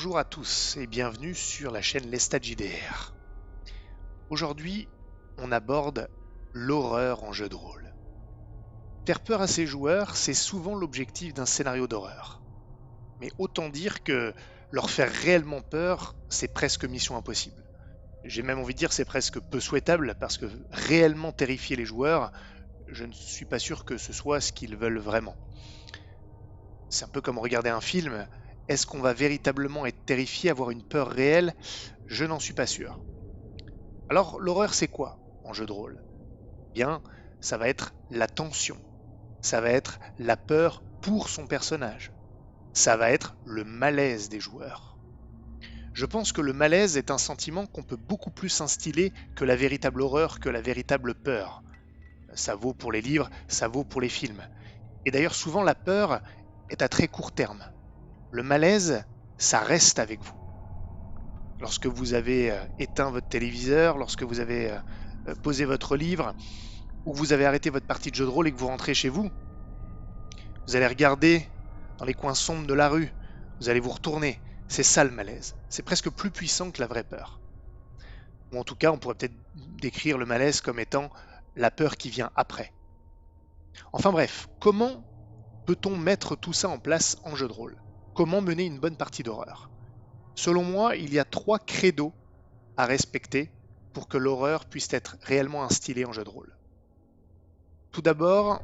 Bonjour à tous et bienvenue sur la chaîne Lestat JDR. Aujourd'hui, on aborde l'horreur en jeu de rôle. Faire peur à ses joueurs, c'est souvent l'objectif d'un scénario d'horreur. Mais autant dire que leur faire réellement peur, c'est presque mission impossible. J'ai même envie de dire c'est presque peu souhaitable parce que réellement terrifier les joueurs, je ne suis pas sûr que ce soit ce qu'ils veulent vraiment. C'est un peu comme regarder un film. Est-ce qu'on va véritablement être terrifié, avoir une peur réelle? Je n'en suis pas sûr. Alors, l'horreur, c'est quoi en jeu de rôle? Bien, ça va être la tension. Ça va être la peur pour son personnage. Ça va être le malaise des joueurs. Je pense que le malaise est un sentiment qu'on peut beaucoup plus instiller que la véritable horreur, que la véritable peur. Ça vaut pour les livres, ça vaut pour les films. Et d'ailleurs, souvent, la peur est à très court terme. Le malaise, ça reste avec vous. Lorsque vous avez éteint votre téléviseur, lorsque vous avez posé votre livre, ou que vous avez arrêté votre partie de jeu de rôle et que vous rentrez chez vous, vous allez regarder dans les coins sombres de la rue, vous allez vous retourner. C'est ça le malaise. C'est presque plus puissant que la vraie peur. Ou en tout cas, on pourrait peut-être décrire le malaise comme étant la peur qui vient après. Enfin bref, comment peut-on mettre tout ça en place en jeu de rôle? Comment mener une bonne partie d'horreur? Selon moi, il y a 3 credos à respecter pour que l'horreur puisse être réellement instillée en jeu de rôle. Tout d'abord,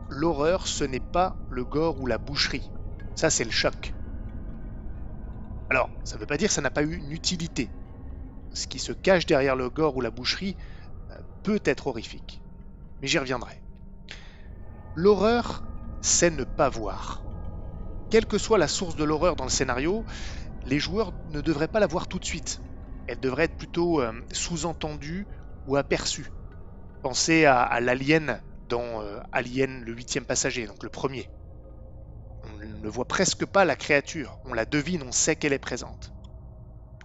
l'horreur, ce n'est pas le gore ou la boucherie. Ça, c'est le choc. Alors, ça ne veut pas dire que ça n'a pas eu une utilité. Ce qui se cache derrière le gore ou la boucherie peut être horrifique. Mais j'y reviendrai. L'horreur, c'est ne pas voir. Quelle que soit la source de l'horreur dans le scénario, les joueurs ne devraient pas la voir tout de suite. Elle devrait être plutôt sous-entendue ou aperçue. Pensez à l'alien dans Alien le 8e passager, donc le premier. On ne voit presque pas la créature, on la devine, on sait qu'elle est présente.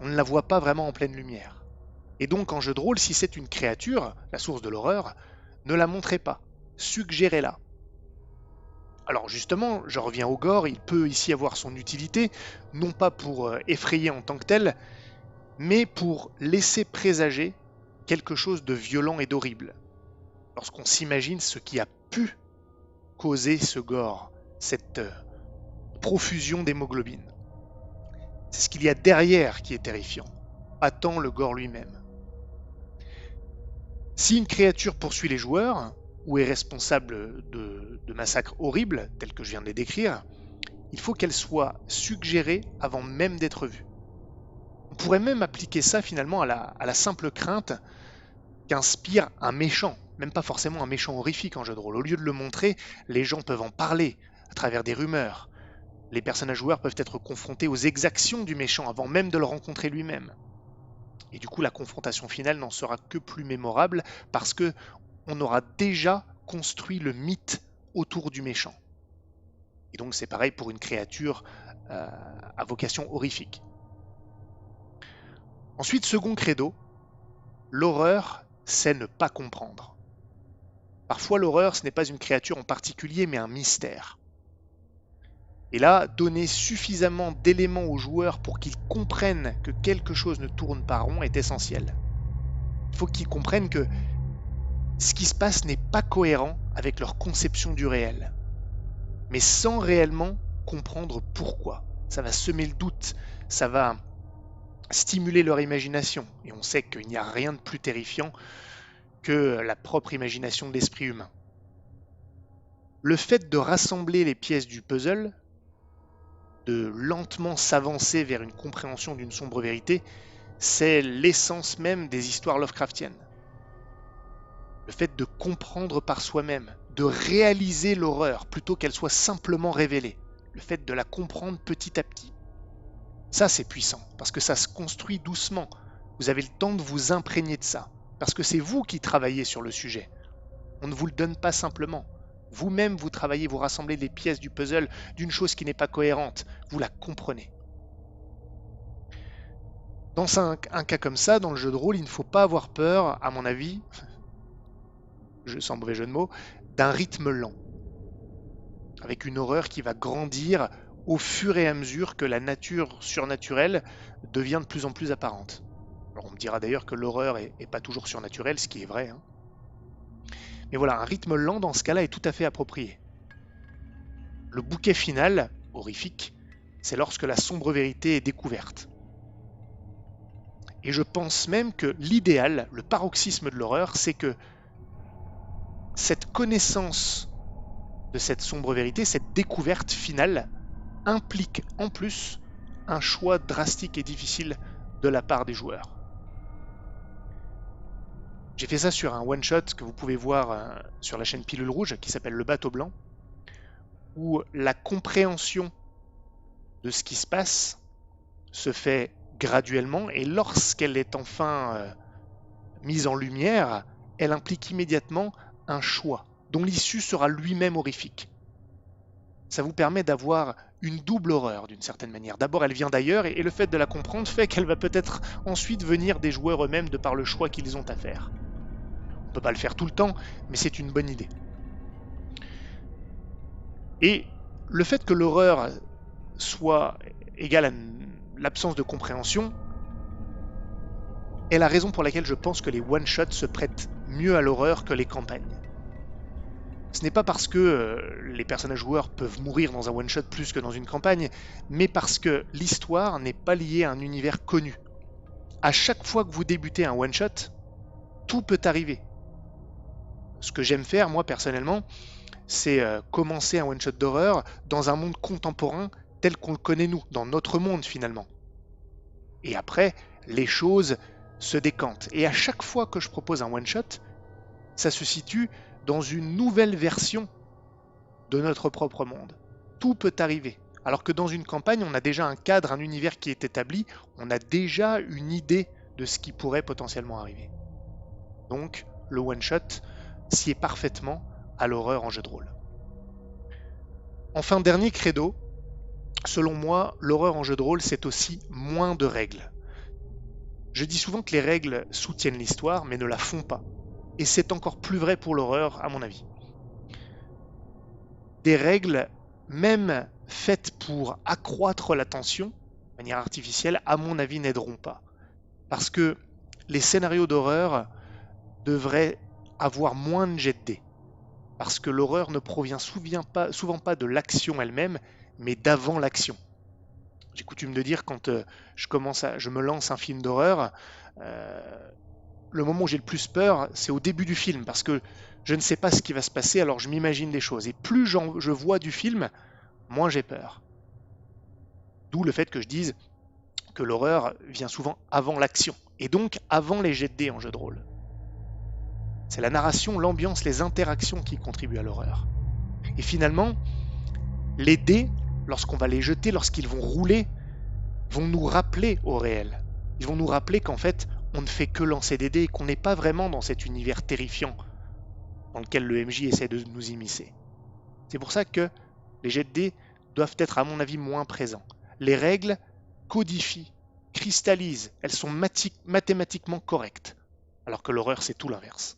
On ne la voit pas vraiment en pleine lumière. Et donc en jeu de rôle, si c'est une créature, la source de l'horreur, ne la montrez pas, suggérez-la. Alors justement, je reviens au gore, il peut ici avoir son utilité, non pas pour effrayer en tant que tel, mais pour laisser présager quelque chose de violent et d'horrible. Lorsqu'on s'imagine ce qui a pu causer ce gore, cette profusion d'hémoglobine. C'est ce qu'il y a derrière qui est terrifiant, pas tant le gore lui-même. Si une créature poursuit les joueurs, ou est responsable de massacres horribles, tels que je viens de les décrire, il faut qu'elle soit suggérée avant même d'être vue. On pourrait même appliquer ça finalement à la simple crainte qu'inspire un méchant, même pas forcément un méchant horrifique en jeu de rôle. Au lieu de le montrer, les gens peuvent en parler à travers des rumeurs. Les personnages joueurs peuvent être confrontés aux exactions du méchant avant même de le rencontrer lui-même. Et du coup, la confrontation finale n'en sera que plus mémorable parce que on aura déjà construit le mythe autour du méchant. Et donc c'est pareil pour une créature à vocation horrifique. Ensuite, second credo, l'horreur, c'est ne pas comprendre. Parfois, l'horreur, ce n'est pas une créature en particulier, mais un mystère. Et là, donner suffisamment d'éléments aux joueurs pour qu'ils comprennent que quelque chose ne tourne pas rond est essentiel. Il faut qu'ils comprennent que ce qui se passe n'est pas cohérent avec leur conception du réel, mais sans réellement comprendre pourquoi. Ça va semer le doute, ça va stimuler leur imagination, et on sait qu'il n'y a rien de plus terrifiant que la propre imagination de l'esprit humain. Le fait de rassembler les pièces du puzzle, de lentement s'avancer vers une compréhension d'une sombre vérité, c'est l'essence même des histoires Lovecraftiennes. Le fait de comprendre par soi-même, de réaliser l'horreur plutôt qu'elle soit simplement révélée, le fait de la comprendre petit à petit. Ça, c'est puissant, parce que ça se construit doucement. Vous avez le temps de vous imprégner de ça, parce que c'est vous qui travaillez sur le sujet. On ne vous le donne pas simplement. Vous-même, vous travaillez, vous rassemblez les pièces du puzzle d'une chose qui n'est pas cohérente. Vous la comprenez. Dans un cas comme ça, dans le jeu de rôle, il ne faut pas avoir peur, à mon avis, sans mauvais jeu de mots, d'un rythme lent, avec une horreur qui va grandir au fur et à mesure que la nature surnaturelle devient de plus en plus apparente. Alors on me dira d'ailleurs que l'horreur est pas toujours surnaturelle, ce qui est vrai, hein. Mais voilà, un rythme lent dans ce cas-là est tout à fait approprié. Le bouquet final, horrifique, c'est lorsque la sombre vérité est découverte. Et je pense même que l'idéal, le paroxysme de l'horreur, c'est que cette connaissance de cette sombre vérité, cette découverte finale, implique en plus un choix drastique et difficile de la part des joueurs. J'ai fait ça sur un one-shot que vous pouvez voir sur la chaîne Pilule Rouge qui s'appelle Le Bateau Blanc, où la compréhension de ce qui se passe se fait graduellement et lorsqu'elle est enfin mise en lumière, elle implique immédiatement un choix dont l'issue sera lui-même horrifique. Ça vous permet d'avoir une double horreur d'une certaine manière. D'abord, elle vient d'ailleurs et le fait de la comprendre fait qu'elle va peut-être ensuite venir des joueurs eux-mêmes de par le choix qu'ils ont à faire. On ne peut pas le faire tout le temps, mais c'est une bonne idée. Et le fait que l'horreur soit égale à l'absence de compréhension est la raison pour laquelle je pense que les one-shots se prêtent mieux à l'horreur que les campagnes. Ce n'est pas parce que les personnages joueurs peuvent mourir dans un one-shot plus que dans une campagne, mais parce que l'histoire n'est pas liée à un univers connu. À chaque fois que vous débutez un one-shot, tout peut arriver. Ce que j'aime faire, moi, personnellement, c'est commencer un one-shot d'horreur dans un monde contemporain tel qu'on le connaît nous, dans notre monde finalement. Et après, les choses se décantent. Et à chaque fois que je propose un one-shot, ça se situe dans une nouvelle version de notre propre monde. Tout peut arriver. Alors que dans une campagne, on a déjà un cadre, un univers qui est établi, on a déjà une idée de ce qui pourrait potentiellement arriver. Donc, le one-shot s'y est parfaitement à l'horreur en jeu de rôle. Enfin, dernier credo, selon moi, l'horreur en jeu de rôle, c'est aussi moins de règles. Je dis souvent que les règles soutiennent l'histoire, mais ne la font pas. Et c'est encore plus vrai pour l'horreur, à mon avis. Des règles, même faites pour accroître la tension, de manière artificielle, à mon avis, n'aideront pas. Parce que les scénarios d'horreur devraient avoir moins de jet de dés. Parce que l'horreur ne provient souvent pas de l'action elle-même, mais d'avant l'action. J'ai coutume de dire quand je me lance un film d'horreur, le moment où j'ai le plus peur, c'est au début du film, parce que je ne sais pas ce qui va se passer, alors je m'imagine des choses. Et plus je vois du film, moins j'ai peur. D'où le fait que je dise que l'horreur vient souvent avant l'action, et donc avant les jets de dés en jeu de rôle. C'est la narration, l'ambiance, les interactions qui contribuent à l'horreur. Et finalement, les dés, lorsqu'on va les jeter, lorsqu'ils vont rouler, vont nous rappeler au réel. Ils vont nous rappeler qu'en fait, on ne fait que lancer des dés et qu'on n'est pas vraiment dans cet univers terrifiant dans lequel le MJ essaie de nous immiscer. C'est pour ça que les jets de dés doivent être, à mon avis, moins présents. Les règles codifient, cristallisent, elles sont mathématiquement correctes, alors que l'horreur, c'est tout l'inverse.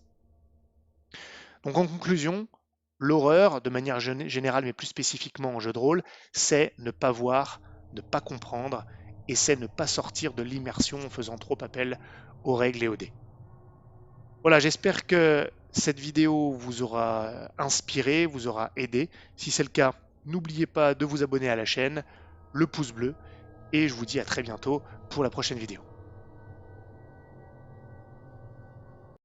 Donc en conclusion, l'horreur, de manière générale, mais plus spécifiquement en jeu de rôle, c'est ne pas voir, ne pas comprendre, et c'est ne pas sortir de l'immersion en faisant trop appel aux règles et aux dés. Voilà, j'espère que cette vidéo vous aura inspiré, vous aura aidé. Si c'est le cas, n'oubliez pas de vous abonner à la chaîne, le pouce bleu, et je vous dis à très bientôt pour la prochaine vidéo.